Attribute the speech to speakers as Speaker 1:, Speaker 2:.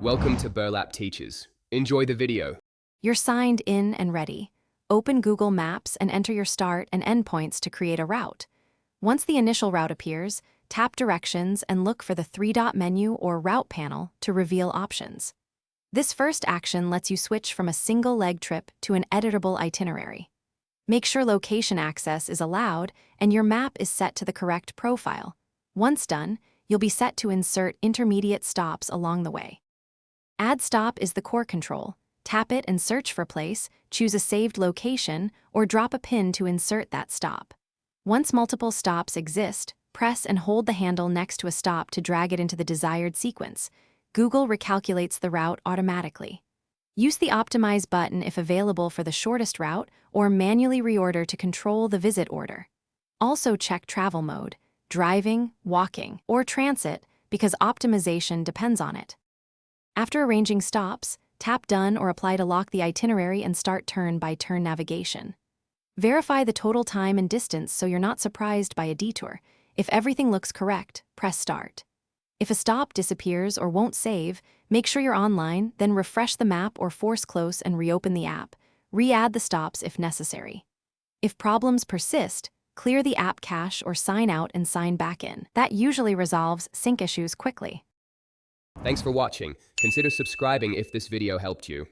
Speaker 1: Welcome to Burlap Teachers. Enjoy the video.
Speaker 2: You're signed in and ready. Open Google Maps and enter your start and end points to create a route. Once the initial route appears, tap Directions and look for the three-dot menu or Route panel to reveal options. This first action lets you switch from a single-leg trip to an editable itinerary. Make sure location access is allowed and your map is set to the correct profile. Once done, you'll be set to insert intermediate stops along the way. Add stop is the core control. Tap it and search for place, choose a saved location, or drop a pin to insert that stop. Once multiple stops exist, press and hold the handle next to a stop to drag it into the desired sequence. Google recalculates the route automatically. Use the Optimize button if available for the shortest route, or manually reorder to control the visit order. Also check travel mode, driving, walking, or transit, because optimization depends on it. After arranging stops, tap Done or Apply to lock the itinerary and start turn-by-turn navigation. Verify the total time and distance so you're not surprised by a detour. If everything looks correct, press Start. If a stop disappears or won't save, make sure you're online, then refresh the map or force close and reopen the app. Re-add the stops if necessary. If problems persist, clear the app cache or sign out and sign back in. That usually resolves sync issues quickly.
Speaker 1: Thanks for watching. Consider subscribing if this video helped you.